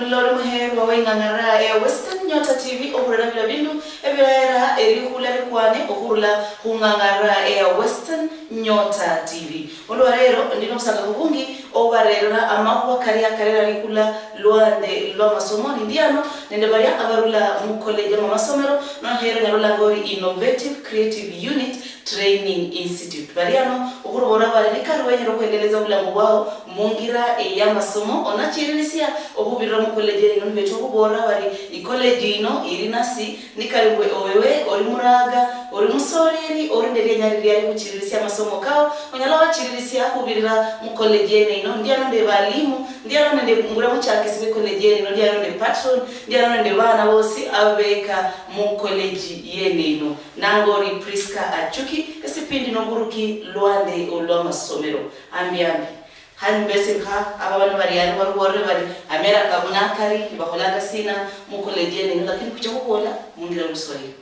Lori muheru wa ingangara ya Western Nyota TV ohurana bila bindu ebira erikula rikwane ohurula hungangara ya Western Nyota TV. Olwarero ndino musaka kubungi obarera amahwa karera rikula luande lwa masomo ndiano nende baria abarula mu college ya masomero no hero nyarola ngori Innovative Creative Unit Training Institute. Bariano ohurubora bari nikarwe nyero kwendeleza bulamu bwao mungira ya masomo onachirisia ohubirira mu college ino beto kubora bari i college ino irinasi nikarwe owewe ori muraga ori musoreri ori ndere nyariri ari kuchirisia masomo kao onyala wachirisia kubirira mu college ino ndiano nde balimu ndiano nde ngura mu chakisi mu college ino ndiano nde patron ndiano nde bana bose abeka mu college ino nangori Prisca Achuki esipindi no buruki luande olwa masomero ambiambi hanbese ha abana bari ari warwore bari amera kabunakari bakolanga sina mu college ino lakini kucha kukola mungira Kiswahili.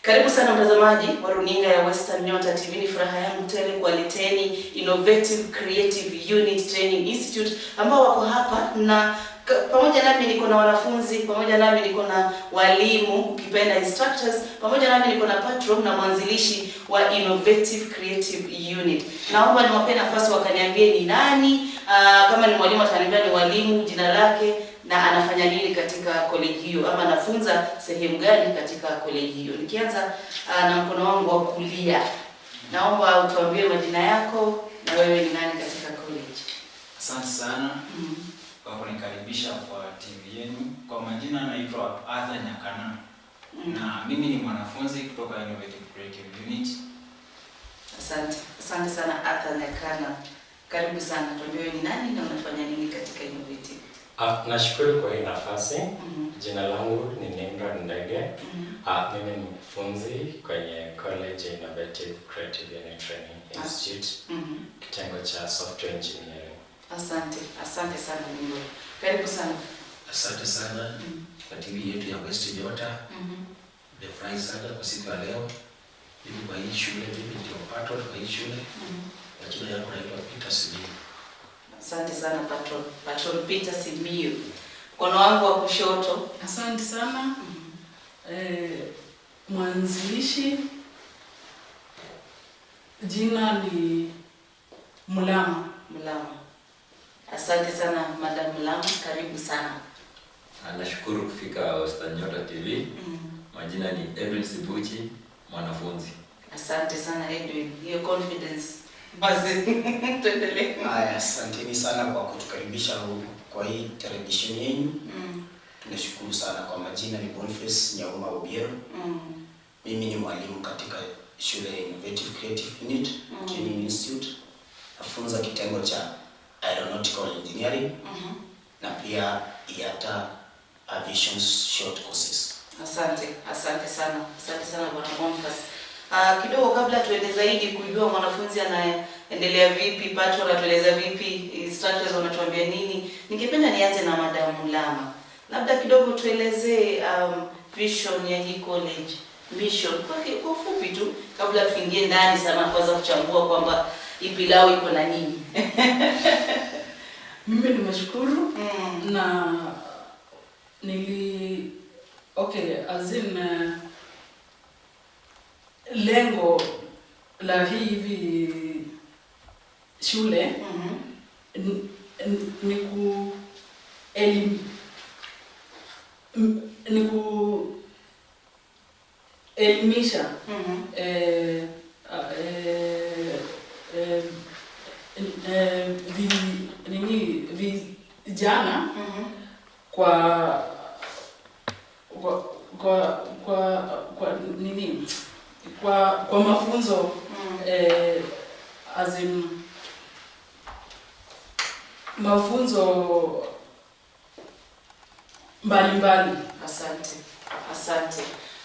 Karibu sana mtazamaji wa runinga ya Western Nyota TV. Ni furaha yangu tele kuwaleteni Innovative Creative Unit Training Institute ambao wako hapa na pamoja nami niko na wanafunzi, pamoja nami niko na walimu, ukipenda instructors, pamoja nami niko na patron na mwanzilishi wa Innovative Creative Unit. Naomba niwape nafasi wakaniambie ni nani, kama ni mwalimu ataniambia ni walimu, jina lake na anafanya nini katika college hiyo ama anafunza sehemu gani katika college hiyo. Nikianza na mkono wangu wa kulia. Naomba utuambie majina yako na wewe ni nani katika college. Asante sana. Kwa kunikaribisha kwa TV yenu. Kwa majina naitwa Arthur Nyakana. Na mimi ni mwanafunzi kutoka Innovative Creative Unit. Asante sana Arthur Nyakana. Karibu sana. Tuambie ni nani na unafanya nini katika Innovative. Nashukuru kwa hii nafasi. Jina langu ni Nembra Ndege. Mimi ni mfunzi kwenye College Innovative Creative Unit Training Institute. Kitengo cha Software Engineering. Asante sana Nembra. Karibu sana. Asante sana kwa TV yetu ya Western Nyota. Nimefurahi sana kwa siku ya leo. Mimi kwa hii shule, mimi ndio patron kwa hii shule. Jina yangu naitwa Peter Simiyu. Asante sana patron Peter Simiyu. Mkono wangu wa kushoto. Asante sana. Mwanzilishi jina ni Mulama. Asante sana Madam Mulama, karibu sana. Nashukuru kufika Western Nyota TV. Majina ni Edwin Sibuchi, mwanafunzi. Asante sana Edwin. Hiyo confidence. Basi tuendelee. Asanteni sana kwa kutukaribisha kwa hii television yenu. Tunashukuru sana. Kwa majina ni Boniface Nyauma Obiero. Mimi ni mwalimu katika shule ya Innovative Creative Unit Training Institute. Nafunza kitengo cha Aeronautical Engineering na pia IATA Aviation Short Courses. Asante sana Bwana Boniface. Kidogo kabla tuende zaidi kujua mwanafunzi anaendelea vipi, patron anatueleza vipi, instructors wanatuambia nini, ningependa nianze na Madam Mulama. Labda kidogo tuelezee vision ya hii college. Mission kwa ufupi tu kabla tuingie ndani sana kwanza kuchambua kwamba hii pilau iko na nini. Mimi nimeshukuru na lengo la hivi shule ni kuelimisha vijana kwa mafunzo mafunzo mbalimbali.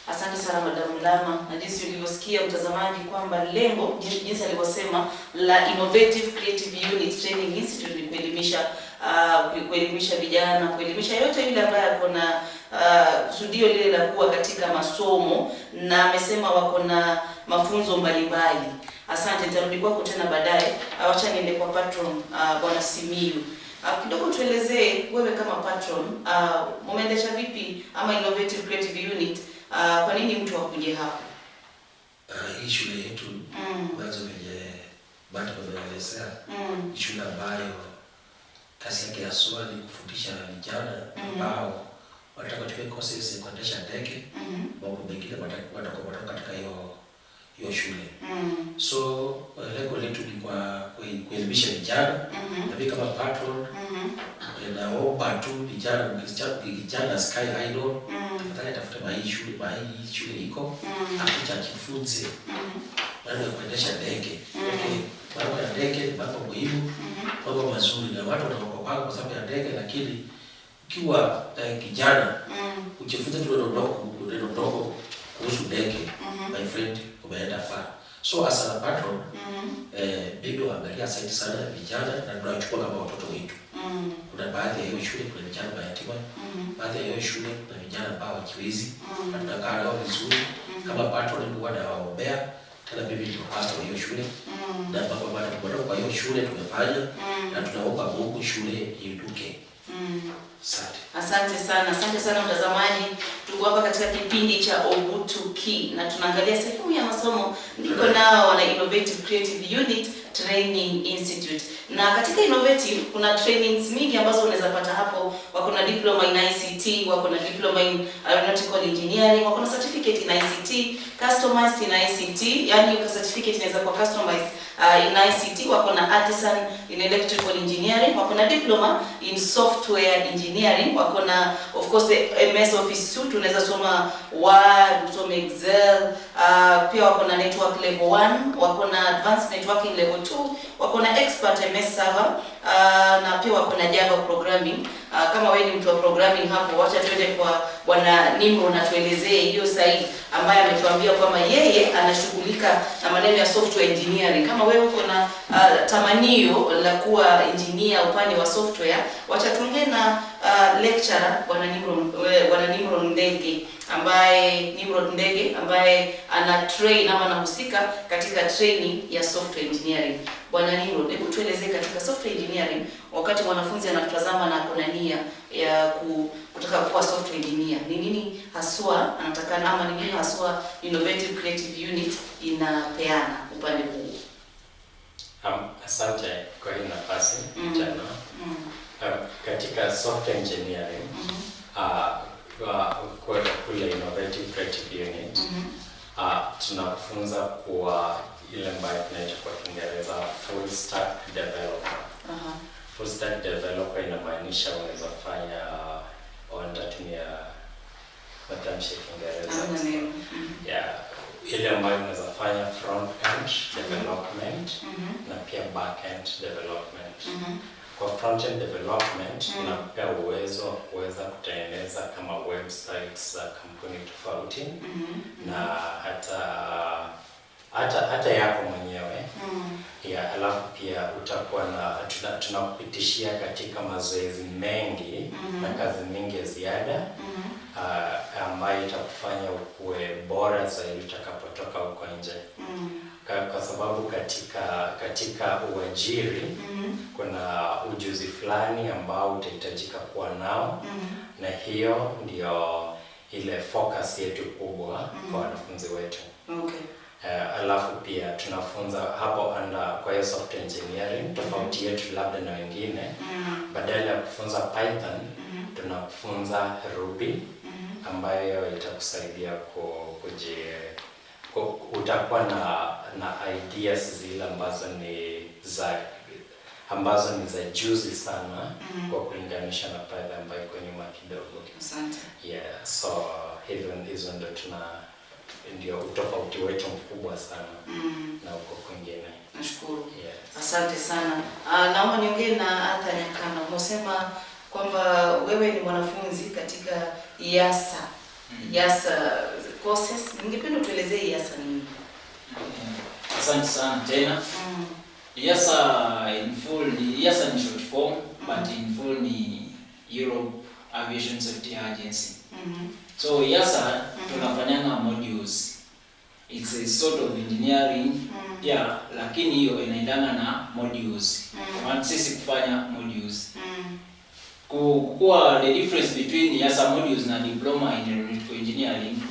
Asante sana Madam Mulama. Na jinsi ulivyosikia mtazamaji kwamba lengo jinsi alivyosema la Innovative Creative Unit Training Institute ni kuelimisha vijana, kuelimisha yote yule ambaye ako na kusudio lile la kuwa katika masomo, na amesema wako na mafunzo mbalimbali. Asante, nitarudi kwako tena baadaye. Acha niende kwa patron Bwana Simiyu. Kidogo tuelezee wewe kama patron, mumeendesha vipi ama Innovative Creative Unit, kwa nini mtu akuje hapa? Hii shule yetu mwanzo venye bado tumeelezea, shule ambayo kazi yake haswa ni kufundisha vijana ambao wanataka kuchukua courses ya kuendesha ndege, mambo mengine watakuwa katika hiyo shule. So lengo letu ni kwa kuelimisha vijana, na mimi kama patron naomba tu vijana sky idol tafadhali tafuta mahali shule iko, akuja ajifunze mambo ya kuendesha ndege. Mambo ya ndege ni mambo muhimu, mambo mazuri, na watu wataogopa kwa sababu ya ndege, lakini ukiwa kijana ujifunze tu ndogo kuhusu ndege, my friend, umeenda far. So as a patron, bibi waangalia zaidi sana vijana na tunachukua kama watoto wetu. Kuna baadhi ya hiyo shule kuna vijana mayatima, baadhi ya hiyo shule kuna vijana ambao hawajiwezi, na tunakaa nao vizuri. Kama patron huwa nawaombea, tena bibi ndio pastor wa hiyo shule, na baba bado kwa hiyo shule tumefanya, na tunaomba Mungu shule iinuke. Asante sana mtazamaji. Tuko hapa katika kipindi cha Obutuki na tunaangalia sehemu ya masomo. Niko nao wana Innovative Creative Unit Training Institute. Na katika Innovative kuna trainings mingi ambazo unaweza pata hapo. Wako na diploma in ICT, wako na diploma in aeronautical engineering, wako na certificate in ICT, customized in ICT, yani certificate inaweza kuwa customized in ICT, wako na artisan in electrical engineering, wako na diploma in software engineering, wako na of course the MS Office suite, unaweza soma Word, usome Excel, pia wako na network level 1, wako na advanced networking level 2, wako na expert MS server, na pia wako na Java programming. Kama wewe ni mtu wa programming hapo, wacha tuende kwa bwana Nimro na tuelezee hiyo sahihi ambaye ametuambia kwamba yeye anashughulika na maneno ya software engineering. Kama wewe uko na tamanio la kuwa engineer upande wa software, wacha tuongee na lecturer bwana Nimro Ndege ambaye ana train ama anahusika katika training ya software engineering. Bwana Nimro, hebu tuelezee katika software engineering, wakati mwanafunzi anatazama na kuna nia ya kutaka kuwa software engineer, ni nini haswa anatakana ama ni nini haswa Innovative Creative Unit inapeana upande huu? Asante kwa hii nafasi jana. Katika software engineering kwa kule Innovative Creative Unit tunafunza kwa ile ambayo tunaita kwa Kiingereza full stack developer. Full stack developer inamaanisha unaweza fanya wanatumia matamshi ya Kiingereza. Ile ambayo unaweza fanya front end development na pia back end development. Kwa front end development unapea uwezo wa kuweza kutengeneza kama websites za kampuni tofauti na hata yako mwenyewe. Alafu pia utakuwa na tunakupitishia katika mazoezi mengi na kazi mingi ya ziada ambayo itakufanya ukue bora zaidi utakapotoka huko nje. Kwa sababu katika uajiri kuna ujuzi fulani ambao utahitajika kuwa nao, na hiyo ndio ile focus yetu kubwa kwa wanafunzi wetu. Alafu pia tunafunza hapo kwa hiyo software engineering, tofauti yetu labda na wengine, badala ya kufunza Python tunafunza Ruby ambayo itakusaidia utakuwa na ideas zile ambazo ni za juzi sana kwa kulinganisha na Python ambayo iko nyuma kidogo. Asante. So hizo ndio utofauti wetu mkubwa sana na uko kwingine. Nashukuru. Asante sana. Naomba niongee na Arthur Nyakana. Unasema kwamba wewe ni mwanafunzi katika IASA courses. Ningependa tuelezee IASA nini? Asante sana tena. IASA ni short form, but in full ni Europe Aviation Safety Agency. So IASA tunafanyanga modules. It's a sort of engineering Yeah, lakini hiyo inaendana na modules. Kwa sisi kufanya modules. Kukua the difference between IASA modules na diploma in aeronautical engineering,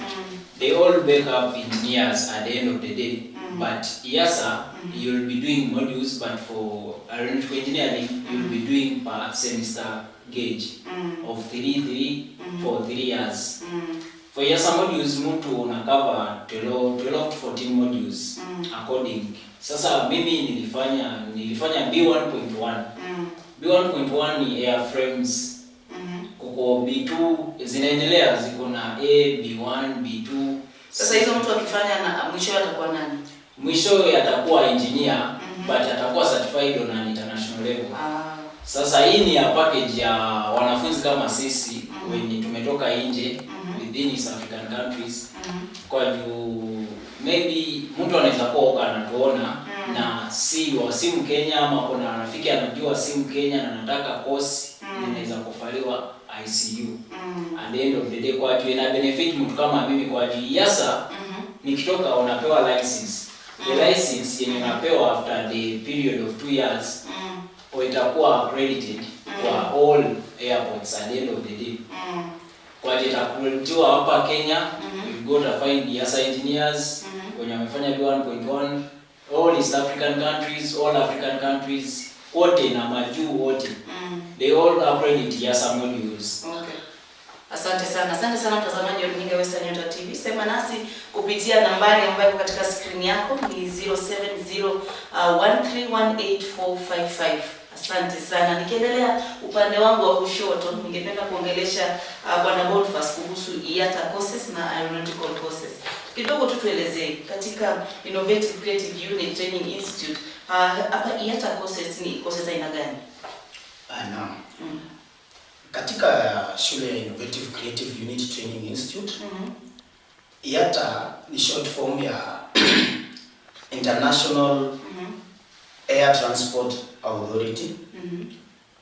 they all back up engineers at the end of the day. But IASA, you'll be doing modules, but for aeronautical engineering, you'll be doing per semester gauge of 3 for 3 years. For IASA modules, mtu unakava 12 to 14 modules according. Sasa mimi nilifanya B1.1. B1.1 ni airframes. Kuko B2 zinaendelea, ziko na A, B1, B2. Sasa hizo mtu akifanya na mwisho atakuwa nani? Mwisho atakuwa engineer, but atakuwa certified on an international level. Sasa hii ni ya package ya wanafunzi kama sisi wenye tumetoka nje within East African countries. Kwa juu maybe mtu anaweza kuwa anatuona na si Mkenya, ama kuna rafiki anajua si Mkenya na anataka course inaweza kufaliwa ICU. At the end of the day, kwa juu ina benefit mtu kama mimi, kwa juu IASA nikitoka unapewa license. The license yenye unapewa after the period of 2 years itakuwa accredited kwa all airports at the end of the day. Kwa juu itakuwa hapa Kenya, you go to find IASA engineers wenye wamefanya B1.1, all East African countries, all African countries, wote na majuu wote. They all accredit IASA modules. Okay. Asante sana mtazamaji wa runinga Western Nyota TV. Sema nasi kupitia nambari ambayo katika screen yako ni 0701318455. Asante sana. Nikiendelea upande wangu wa kushoto, ningependa kuongelesha Bwana Boniface kuhusu IATA courses na aeronautical courses. Kidogo tu tuelezee katika Innovative Creative Unit Training Institute, hapa IATA courses ni courses aina gani? Naam. Katika shule ya Innovative Creative Unit Training Institute, IATA ni short form ya International Air Transport Authority.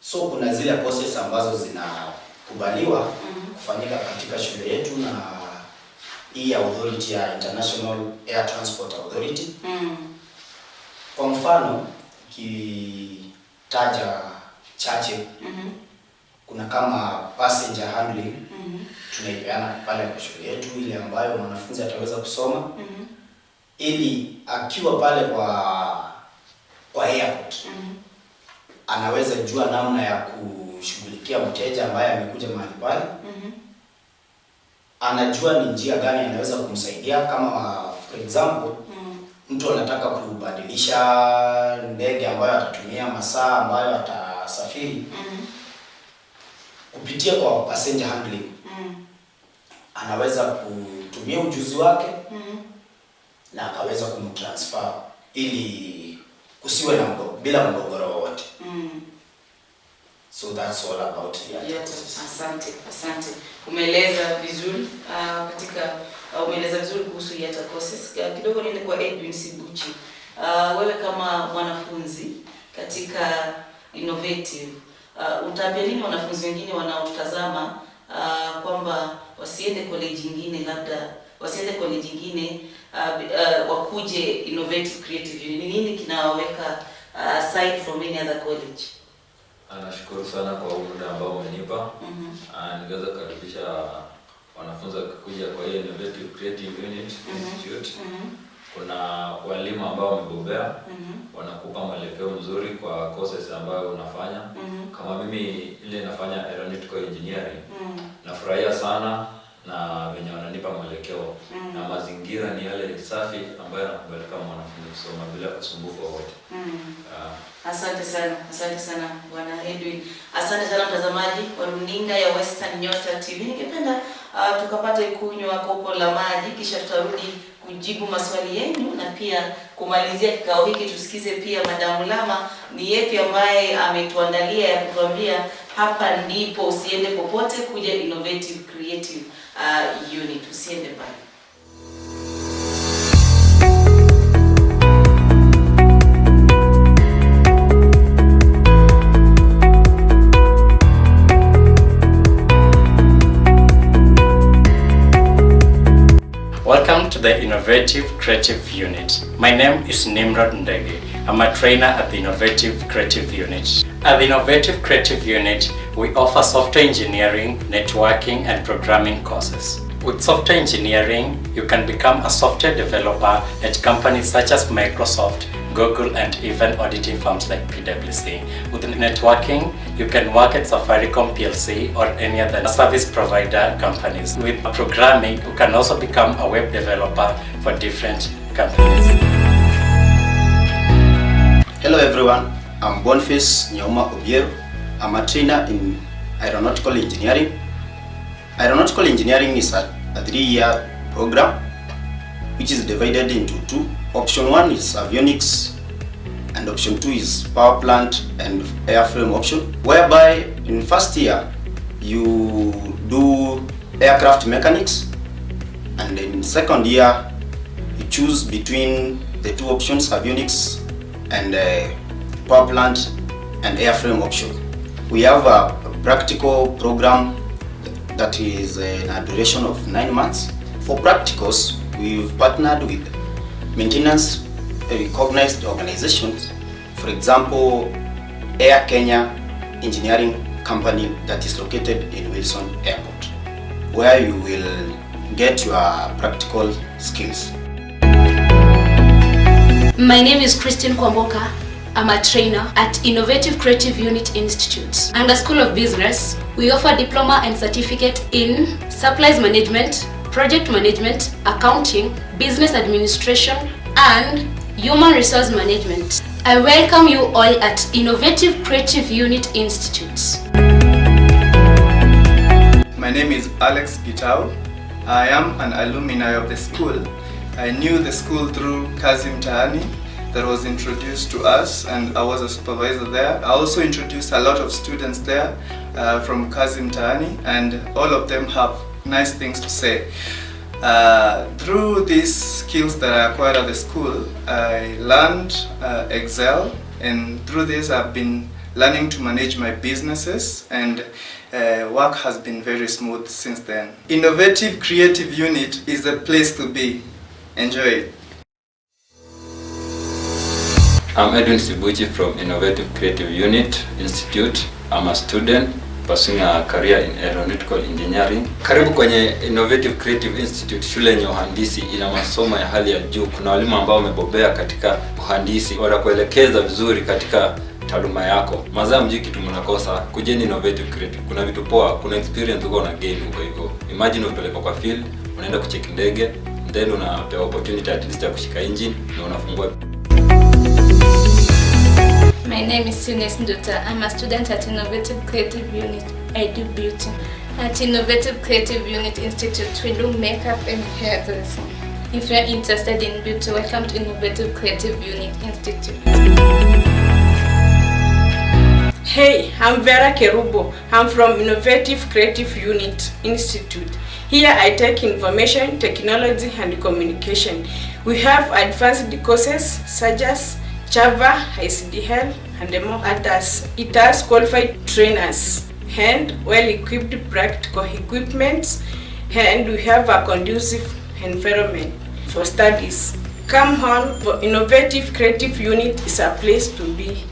So kuna zile courses ambazo zinakubaliwa kufanyika katika shule yetu na hii authority ya International Air Transport Authority. Kwa mfano, kitaja chache, kuna kama passenger handling, tunaipeana pale kwa shule yetu, ile ambayo mwanafunzi ataweza kusoma ili akiwa pale kwa airport anaweza jua namna ya kushughulikia mteja ambaye amekuja mahali pale. Anajua ni njia gani anaweza kumsaidia, kama for example mtu anataka kubadilisha ndege ambayo atatumia masaa ambayo atasafiri kupitia kwa passenger handling. Anaweza kutumia ujuzi wake na akaweza kumtransfer ili kusiwe na bila mgogoro wowote. So that's all about it. Asante. Umeeleza vizuri umeeleza vizuri kuhusu IATA courses. Kidogo niende kwa Edwin Sibuchi. Wewe kama mwanafunzi katika Innovative, utaambia nini wanafunzi wengine wanaotazama kwamba wasiende college nyingine, labda wasiende college nyingine, wakuje Innovative Creative Unit? Nini kinawaweka aside from any other college? Nashukuru sana kwa muda ambao umenipa. Ningeweza kukaribisha wanafunzi kuja kwa hiyo Innovative Creative Unit Institute. Kuna walimu ambao wamebobea, wanakupa mwelekeo mzuri kwa courses ambayo unafanya. Kama mimi ile nafanya aeronautical engineering, nafurahia sana na wenye wananipa mwelekeo, na mazingira ni yale safi ambayo yanakubalika mwanafunzi kusoma bila usumbufu wowote. Asante sana Bwana Edwin. Asante sana mtazamaji wa runinga ya Western Nyota TV. Ningependa tukapate kunywa kopo la maji, kisha tutarudi kujibu maswali yenu na pia kumalizia kikao hiki. Tusikize pia Madamu Lama ni yepi ambaye ametuandalia ya kutuambia hapa ndipo. Usiende popote, kuja Innovative Creative Unit. Usiende mbali. Welcome to the Innovative Creative Unit. My name is Nimrod Ndege. I'm a trainer at the Innovative Creative Unit. At the Innovative Creative Unit, we offer software engineering, networking, and programming courses. With software engineering, you can become a software developer at companies such as Microsoft, Google, and even auditing firms like PwC. With networking, you can work at Safaricom PLC or any other service provider companies. With programming, you can also become a web developer for different companies. Hello everyone, I'm Boniface Nyauma Obiero. I'm a trainer in aeronautical engineering. Aeronautical engineering is a 3-year program which is divided into 2. Option 1 is avionics and option 2 is power plant and airframe option, whereby in first year you do aircraft mechanics, and in second year you choose between the 2 options, avionics and power plant and airframe option. We have a practical program that is in a duration of 9 months. For practicals, we've partnered with maintenance recognized organizations. For example, Air Kenya Engineering Company that is located in Wilson Airport, where you will get your practical skills. My name is Christine Kwamboka. I'm a trainer at Innovative Creative Unit Institute. Under School of Business, we offer diploma and certificate in supplies management, project management, accounting, business administration, and human resource management. I welcome you all at Innovative Creative Unit Institute. My name is Alex Gitau. I am an alumni of the school. I knew the school through Kazi Mtaani that was introduced to us, and I was a supervisor there. I also introduced a lot of students there from Kazi Mtaani, and all of them have nice things to say. Through these skills that I acquired at the school, I learned Excel, and through this I've been learning to manage my businesses, and work has been very smooth since then. Innovative Creative Unit is the place to be. Enjoy it. I'm Edwin Sibuchi from Innovative Creative Unit Institute. I'm a student pursuing a career in aeronautical engineering. Karibu kwenye Innovative Creative Institute, shule yenye uhandisi, ina masomo ya hali ya juu. Kuna walimu ambao wamebobea katika uhandisi, wanakuelekeza vizuri katika taaluma yako. Mazaa mjui kitu mnakosa, kujeni Innovative Creative. Kuna vitu poa, kuna experience uko na gain huko hivyo. Imagine unapelekwa kwa field, unaenda kucheck ndege, then unapewa opportunity at least ya kushika engine na unafungua. My name is Sunes Nduta. I'm a student at Innovative Creative Unit. I do beauty. At Innovative Creative Unit Institute, we do makeup and hairdressing. If you're interested in beauty, welcome to Innovative Creative Unit Institute. Hey, I'm Vera Kerubo. I'm from Innovative Creative Unit Institute. Here I take information, technology, and communication. We have advanced courses such as Java, ICDL, and more others. It has qualified trainers and well-equipped practical equipment, and we have a conducive environment for studies. Come on, for Innovative Creative Unit is a place to be.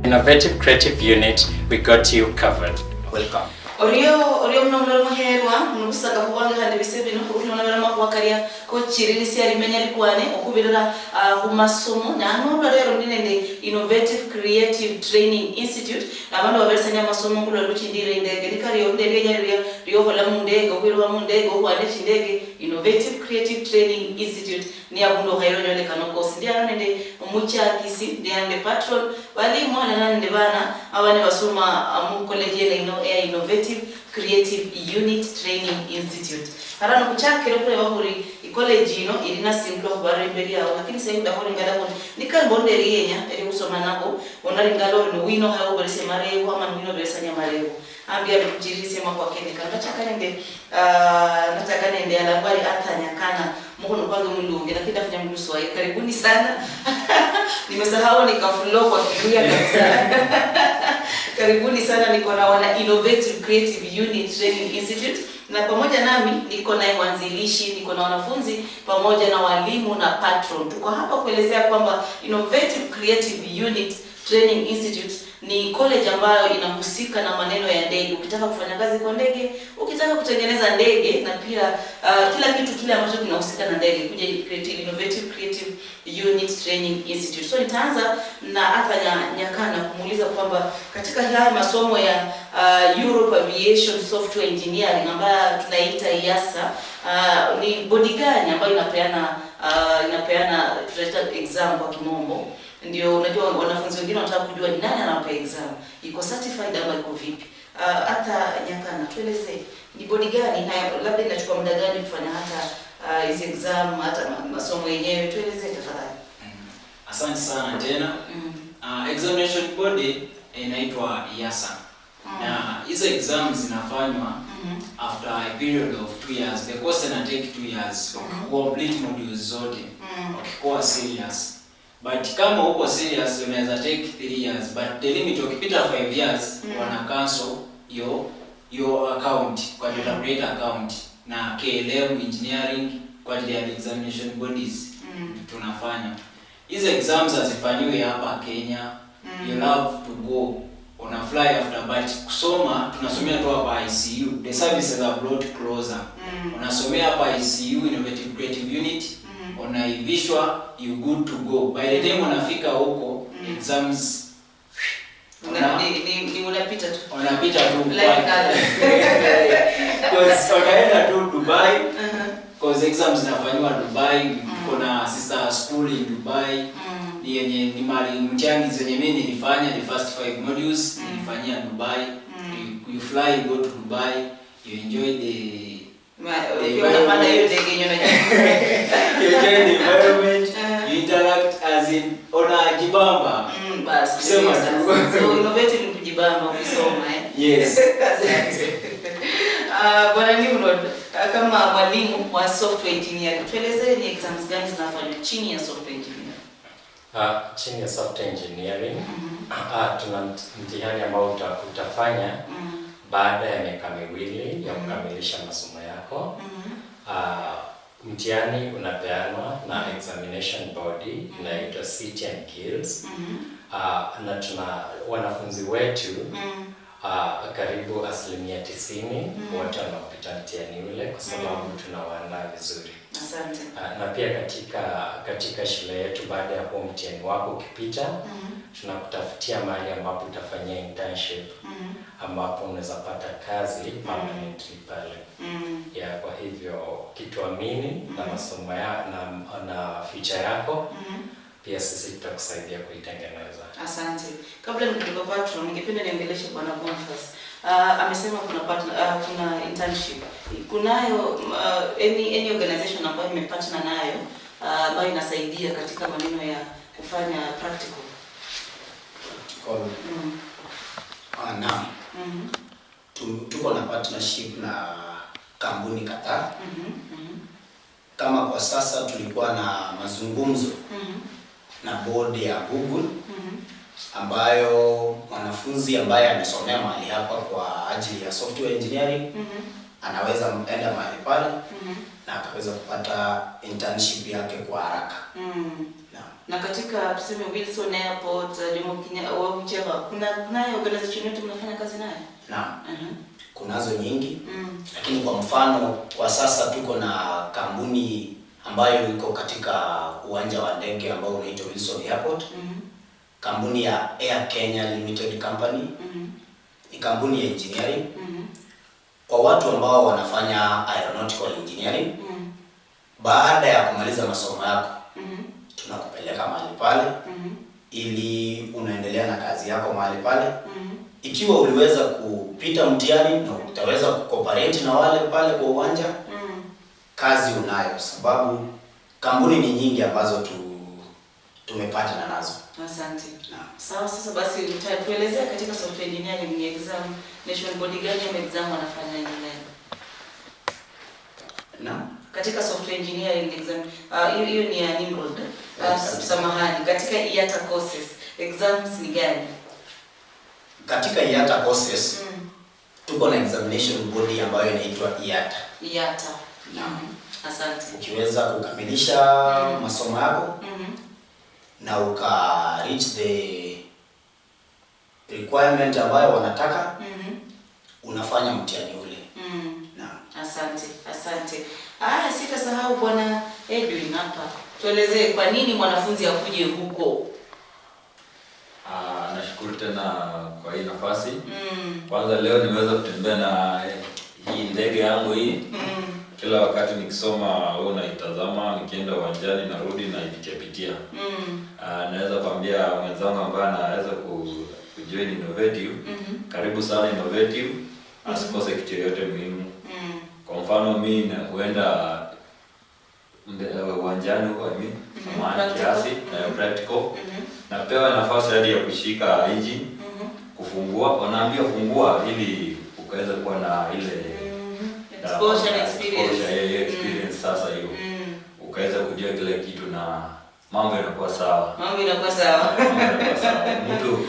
Innovative Creative Unit, we got you covered. Welcome. Orio mnamlo maherwa nusaka kuwanga handi bisebi no kurufuna na makwakaria ko chirilisi alimenya likwane okubirira kumasomo na no rero ndinende Innovative Creative Training Institute na bantu babersanya masomo kulo luchindire ndege likari ndege nyariya riyo hola mundege okwirwa mundege okwane chindege Innovative Creative Training Institute ni abundo hairo nyole kanoko sindia nende umucha kisi ndiande patron wali mwana nande bana abane basoma mu college ya Innovative Creative Unit Training Institute. Harano kuchakere kule bahuri college ino irina simplo bare mbere yawo lakini sasa ndahore ngala ko nikambonderi yenya eri usoma nako onari ngalo no wino hawo bere semare wa manwino bere sanya mareo ambia bikujirisi mwa kwa kene kanga chakanende nataka nende alabari atanya kana mukono kwanza mulungu lakini ndafanya mluso wa karibuni sana nimesahau nikaflow kwa kibuya kabisa Karibuni sana, niko na wana Innovative Creative Unit Training Institute, na pamoja nami niko na mwanzilishi, niko na wanafunzi pamoja na walimu na patron. Tuko hapa kuelezea kwamba Innovative Creative Unit Training Institute ni college ambayo inahusika na maneno ya ndege. Ukitaka kufanya kazi kwa ndege, ukitaka kutengeneza ndege, na pia kila kitu kile ambacho kinahusika na ndege, kuja Innovative Creative Unit Training Institute. So nitaanza na hapa Nyakana kumuuliza kwamba katika haya masomo ya Europe Aviation Software Engineering ambayo tunaita IASA, ni bodi gani ambayo inapeana tunaita exam kwa kimombo? Ndio unajua wanafunzi wengine wanataka kujua ni nani anawapa exam. Iko certified ama iko vipi? Hata Nyakana tueleze ni bodi gani na labda inachukua muda gani kufanya hata hizi exam, hata masomo yenyewe, tueleze tafadhali. Asante sana tena. Examination body inaitwa IASA. Na hizo exams zinafanywa after a period of 2 years. The course ina take 2 years. Complete modules zote. Ukikuwa serious. But kama uko serious unaweza take 3 years, but the limit ukipita 5 years wana cancel your account kwa data account na KLM engineering kwa ajili ya examination bodies tunafanya. Hizo exams hazifanywi hapa Kenya. You have to go on a fly after, but kusoma tunasomea tu hapa ICU. The services are brought closer. Unasomea hapa ICU Innovative Creative Unit. Unaivishwa, you good to go. By the time unafika huko, exams unapita tu. Unapita tu. Because unaenda tu Dubai. Because exams zinafanywa Dubai. Kuna sister school in Dubai. Ni yenye ni mali mchangi zenye mimi nilifanya the first 5 modules nilifanyia Dubai. You fly, go to Dubai, you enjoy the environment, you interact as in ona jibamba. Basi so innovative kujibamba ukisoma Yes. Bwana Nimrod, kama mwalimu wa software engineering, tueleze ni exams gani zinafanywa chini ya software engineering? Chini ya software engineering tuna mtihani ambao utafanya baada ya miaka 2 ya kukamilisha masomo yako. Mtihani unapeanwa na examination body inaitwa City and Guilds. Na tuna wanafunzi wetu karibu 90% wote wanapita mtihani ule kwa sababu tunawaandaa vizuri. Asante. Na pia katika shule yetu baada ya huo mtihani wako ukipita, tunakutafutia mahali ambapo utafanyia internship ambapo unaweza pata kazi permanently pale. Kwa hivyo kituamini na masomo na future yako, pia sisi tutakusaidia kuitengeneza. Asante. Kabla nikutoka patron, ningependa niongeleshe Bwana Boniface. Amesema kuna internship. Kunayo any organization ambayo imepartner nayo ambayo inasaidia katika maneno ya kufanya practical. Naam. Tuko na partnership na kampuni kadhaa. Kama kwa sasa tulikuwa na mazungumzo na board ya Google ambayo mwanafunzi ambaye amesomea mahali hapa kwa ajili ya software engineering anaweza enda mahali pale na akaweza kupata internship yake kwa haraka. Na katika tuseme Wilson Airport, Jomo Kenyatta, kuna organization yote mnafanya kazi nayo? Naam. Kunazo nyingi. Lakini kwa mfano kwa sasa tuko na kampuni ambayo iko katika uwanja wa ndege ambao unaitwa Wilson Airport. Kampuni ya Air Kenya Limited Company. Ni kampuni ya engineering. Kwa watu ambao wanafanya aeronautical engineering, baada ya kumaliza masomo yako, tunakupeleka mahali pale ili unaendelea na kazi yako mahali pale. Ikiwa uliweza kupita mtihani na utaweza kucooperate na wale pale kwa uwanja, kazi unayo, sababu kampuni ni nyingi ambazo tumepata nazo. Asante. Sawa, sasa basi tuelezea katika software engineering ni exam nation body gani ya exam wanafanya nini? Katika software engineering exam hiyo ni ya Nimrod. Samahani, katika IATA courses exams ni gani? Katika IATA courses tuko na examination body ambayo inaitwa IATA. Asante. Ukiweza kukamilisha masomo yako na uka reach the requirement ambayo wanataka, unafanya mtihani ule. Asante. Sitasahau Bwana Edwin hapa. Tuelezee kwa nini mwanafunzi akuje huko? Nashukuru tena kwa hii nafasi. Kwanza leo nimeweza kutembea na hii ndege yangu hii. Kila wakati nikisoma wewe unaitazama, nikienda uwanjani narudi na ipitia. Naweza kuambia mwenzangu ambaye anaweza kujoin Innovative, karibu sana Innovative, asikose kitu yoyote muhimu. Kwa mfano mimi huenda uwanjani huko kiasi na practical. Napewa nafasi hadi ya kushika engine, kufungua, wanaambia fungua ili ukaweza kuwa na ile exposure experience. Sasa hiyo ukaweza kujua kile kitu na mambo yanakuwa sawa. Mtu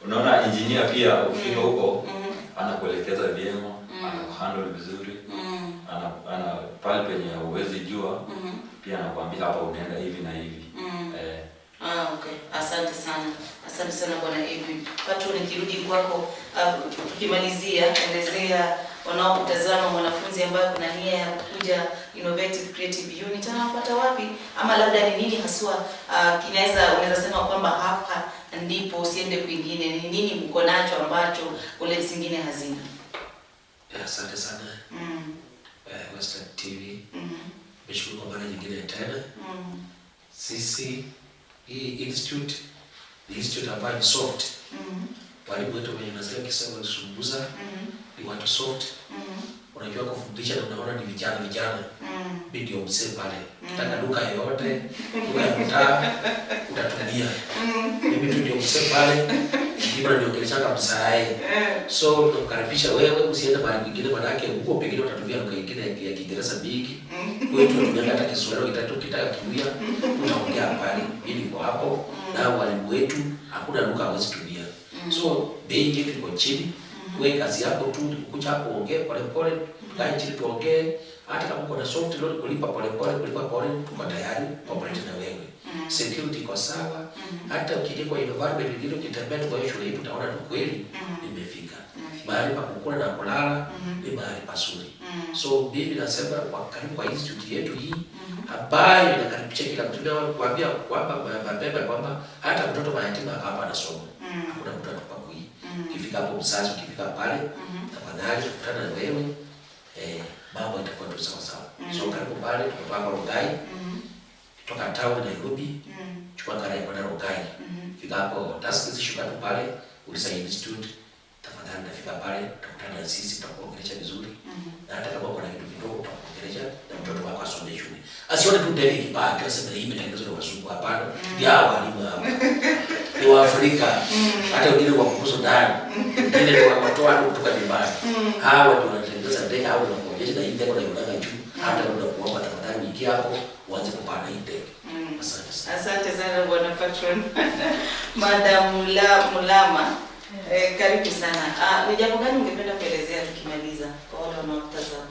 unaona engineer pia ukifika huko anakuelekeza vyema, anakuhandle vizuri, ana pale penye uwezi jua pia anakuambia hapa unaenda hivi na hivi. Okay. Asante sana Bwana Edwin. Pato, nikirudi kwako, tukimalizia, elezea wanaokutazama mwanafunzi ambaye kuna nia ya kuja Innovative Creative Unit anapata wapi, ama labda ni nini haswa unaweza sema kwamba hapa ndipo usiende kwingine, ni nini mko nacho ambacho ule zingine hazina? Asante sana. Western TV. Nashukuru kwa mara nyingine tena. Sisi hii institute ni institute ambayo ni soft. Walimu wetu wenye nazia kisema kusumbuza ni watu soft. Unajua kufundisha na unaona ni vijana. Ndio msee pale. Kitaka duka yote, duka ya mtaa utatumia. Mimi ndio msee pale. Ndio niongeleshanga msaai. So tunakaribisha wewe usiende mahali kwingine, manake huko pengine utatumia lugha nyingine ya Kiingereza mingi. Wewe tunatumia hata Kiswahili kitaka kiwia, unaongea pale ili kwa hapo na walimu wetu hakuna lugha hawezi tumia. So bei yetu iko chini. Wewe kazi yako tu kuja hapo ongea pole, kae chini tuongee. Hata kama uko na soft load kulipa pole, tuko tayari kuoperate na wewe. Security iko sawa. Hata ukija kwa environment ile ukitembea kwa shule hii utaona ni kweli nimefika. Mahali pa kukula na kulala ni mahali pazuri. So mimi nasema kwa karibu kwa institute yetu hii ambayo inakaribisha kila mtu, na kuambia kwamba mabeba kwamba hata mtoto mayatima hapa anasoma. Hakuna mtu atakapokui. Ukifika hapo mzazi, ukifika pale tafadhali tukutana na wewe, mambo itakuwa tu sawa. So karibu pale tukapanga Rongai. Toka town Nairobi, chukua gari kwenda Rongai. Fika hapo task shuka pale, ulisa institute. Tafadhali nafika pale, tutakutana na sisi, tutakuongelesha vizuri. Na hata kama kuna kitu kidogo tutakuongelesha na mtoto wako asome shule. Asione tu ndege kibaya, aseme hii imetengenezwa na wazungu, hapana. Ndio walimu hapa. Ni wa Afrika. Hata wengine wa kukuzo ndani. Wengine wa watoa kutoka nyumbani. Hawa ndio wanatengeneza ndege au wanakuonyesha na hii ndege unaiona juu. Hata unakuomba tafadhali ingia hapo uanze kupanda hii ndege. Asante sana Bwana Patron. Madam Mulama, karibu sana. Ni jambo gani ungependa kuelezea tukimaliza kwa wale wanaotazama?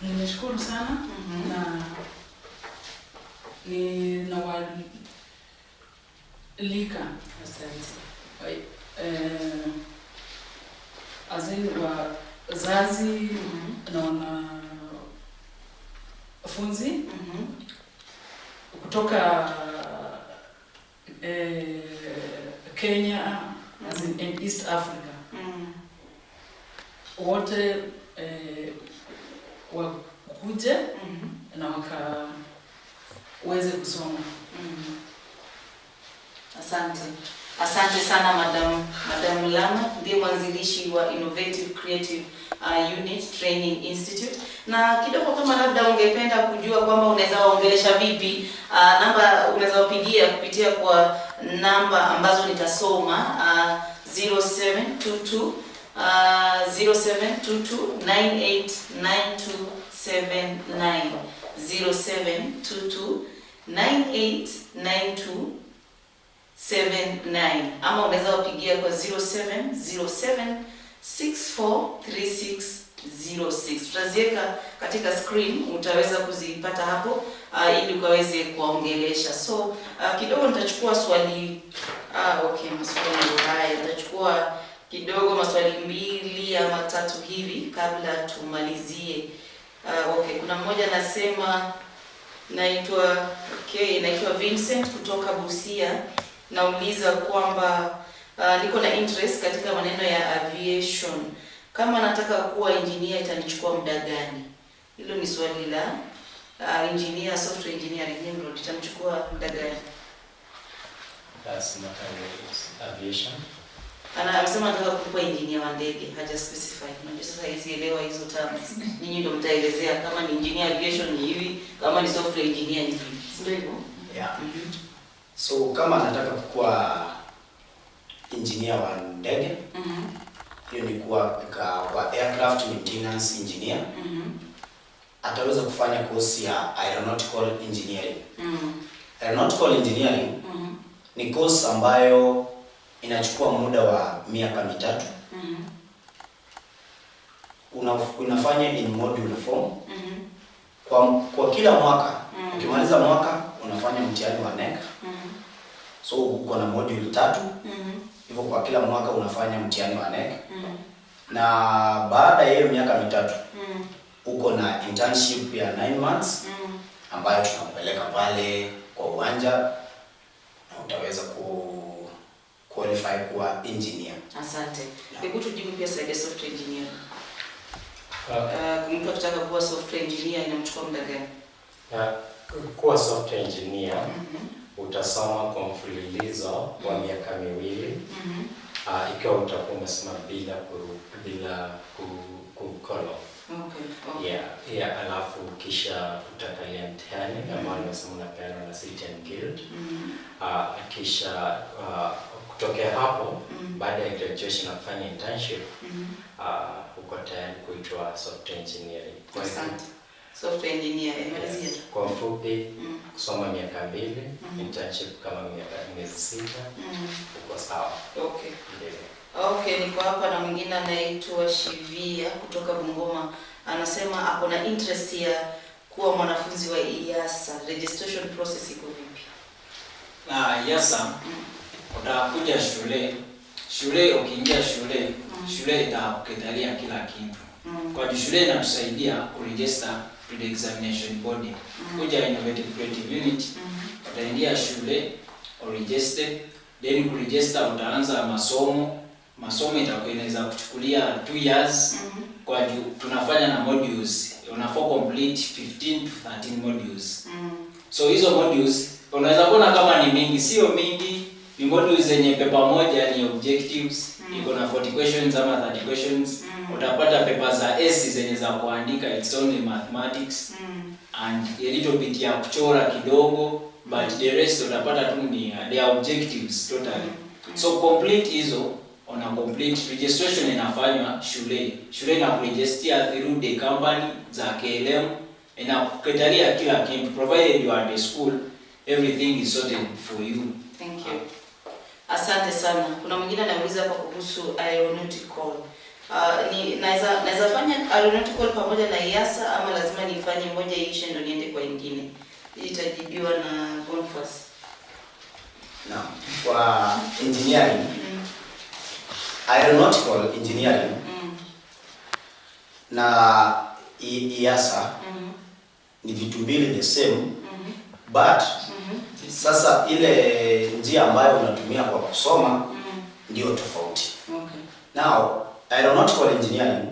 Nimeshukuru sana na lika. Asante. Azeni wa wazazi na wanafunzi kutoka Kenya as in East Africa. Wote wakuje na wakaweze kusoma. Asante sana Madam Lama, ndiye mwanzilishi wa Innovative Creative Unit Training Institute. Na kidogo kama labda ungependa kujua kwamba unaweza waongelesha vipi, namba unaweza wapigia kupitia kwa namba ambazo nitasoma, 0722 989279 0722 9892 79 ama unaweza kupigia kwa 0707643606. Tutaziweka katika screen, utaweza kuzipata hapo ili ukaweze kuongelesha. So kidogo nitachukua swali maswali haya nitachukua kidogo maswali 2 ama 3 hivi kabla tumalizie. Kuna mmoja anasema naitwa Vincent kutoka Busia. Nauliza kwamba niko na interest katika maneno ya aviation. Kama nataka kuwa engineer itanichukua muda gani? Hilo ni swali la engineer, software engineering, ndio itanichukua muda gani? That's not aviation. Anasema nataka kuwa engineer wa ndege, haja specify. Unajua sasa hizielewa hizo terms. Ninyi ndio mtaelezea kama ni engineer aviation ni hivi, kama ni software engineer ni hivi. Ndio hivyo? Yeah. So kama nataka kuwa engineer wa ndege, hiyo ni kwa aircraft maintenance engineer. Ataweza kufanya course ya aeronautical engineering. Aeronautical engineering ni course ambayo inachukua muda wa miaka 3. Unafanya in module form. Kwa kila mwaka, ukimaliza mwaka unafanya mtihani wa NEC. So uko na module 3. Hivyo kwa kila mwaka unafanya mtihani wa NEC. Na baada ya hiyo miaka 3, uko na internship ya 9 months ambayo tunakupeleka pale kwa uwanja na utaweza qualify kuwa engineer. Asante. Hebu tujibu pia side software engineer. Mtu akitaka kuwa software engineer inamchukua muda gani? Kuwa software engineer utasoma kwa mfululizo wa miaka 2. Ikiwa utakuwa umesoma bila kukolo. Alafu kisha utakalia mtihani ambao unasema unapeana na City and Guild. Kisha kutokea hapo baada ya graduation na kufanya internship uko tayari kuitwa software engineering. Asante. Software engineer imalizia. Kwa ufupi kusoma miaka 2, internship kama miezi 6, uko sawa. Niko hapa na mwingine anaitwa Shivia kutoka Bungoma. Anasema ako na interest ya kuwa mwanafunzi wa IASA. Registration process iko vipi? IASA utakuja shule ukiingia shule itakuketalia kila kitu. Kwa shule inatusaidia kuregister pre-examination body. Kuja Innovative Creative Unit, utaingia shule, uregister, then kuregister utaanza masomo itakuwa inaweza kuchukulia 2 years. Kwa tunafanya na modules. Unafaa complete 15 to 13 modules. So hizo modules unaweza kuona kama ni mingi, sio mingi. Ni modules zenye paper moja ni objectives. Iko na 40 questions ama 30 questions. Utapata paper za S zenye za kuandika, it's only mathematics and a little bit ya kuchora kidogo, but the rest utapata tu ni the objectives totally. So complete hizo on a complete registration inafanywa shule na kuregister through the company za KLM, inakuketalia kila kitu provided you are at the school, everything is sorted for you. Thank you. Asante sana. Kuna mwingine anauliza hapa kuhusu aeronautical. Naweza fanya aeronautical pamoja na IASA ama lazima nifanye moja iishe ndio niende kwa nyingine? Hii itajibiwa na Bonfas. Kwa engineering, aeronautical engineering na IASA ni vitu mbili the same, but sasa ile njia ambayo unatumia kwa kusoma ndio tofauti. Now aeronautical engineering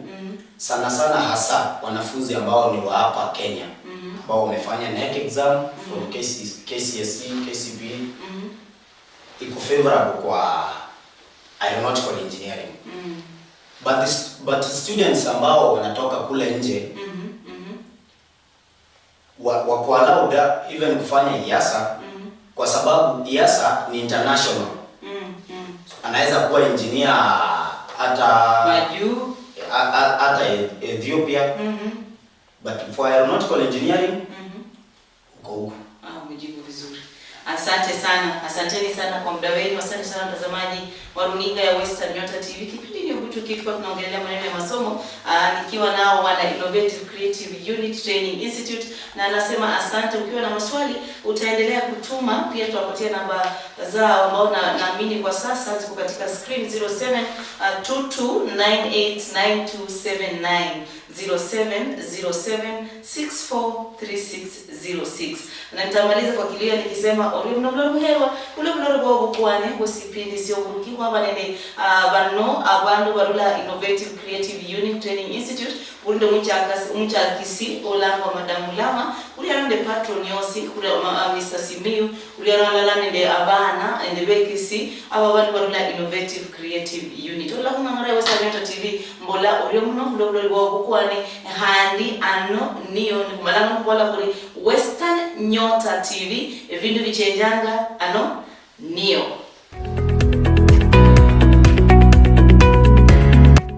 sana hasa wanafunzi ambao ni wa hapa Kenya ambao wamefanya NEC exam from KCSE, KCPE, iko favorable kwa aeronautical engineering. But students ambao wanatoka kule nje wako allowed even kufanya IASA kwa sababu IASA ni international. Anaweza kuwa engineer hata Ethiopia. But for aeronautical engineering uko huko. Umejibu vizuri. Asante sana, asanteni sana kwa muda wenu, asante sana mtazamaji wa runinga ya Western Nyota TV. Kipindi ni Obutuki, tunaongelea maneno ya masomo, nikiwa nao wana Innovative Creative Unit Training Institute, na anasema asante. Ukiwa na maswali utaendelea kutuma, pia tutawapatia namba zao ambao naamini kwa sasa ziko katika screen 0722989279 0707643606. Na nitamaliza kwa kilio nikisema uri mnoro hewa ule mnoro bwo kwane kusipindi sio burukiwa banene bano abandu barula Innovative Creative Unit Training Institute undo muchakisi olango madamu lama uri arande patron yosi kuri Mr. Simiu uri aralala nde abana ende bekisi aba bandu barula Innovative Creative Unit ola kuna ngara Western Nyota TV mbola uri mnoro bwo kwane handi ano niyo nikumalanga mbola kuri Western Nyota TV vindu vichenjanga ano niyo.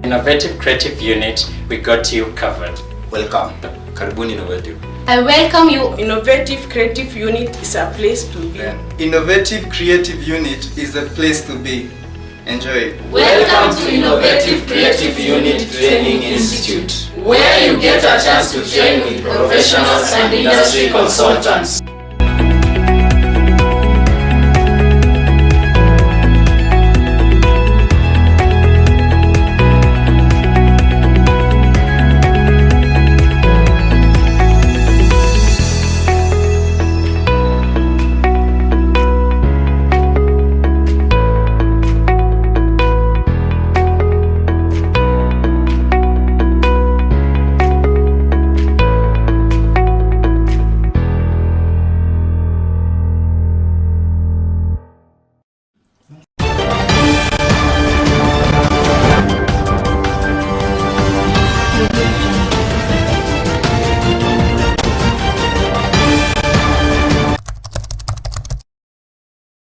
Innovative Creative Unit, we got you covered. Welcome. Karibuni Innovative. I welcome you. Innovative Creative Unit is a place to be. Innovative Creative Unit is a place to be. Enjoy it. Welcome to Innovative Creative Unit Training Institute, where you get a chance to train with professionals and industry consultants.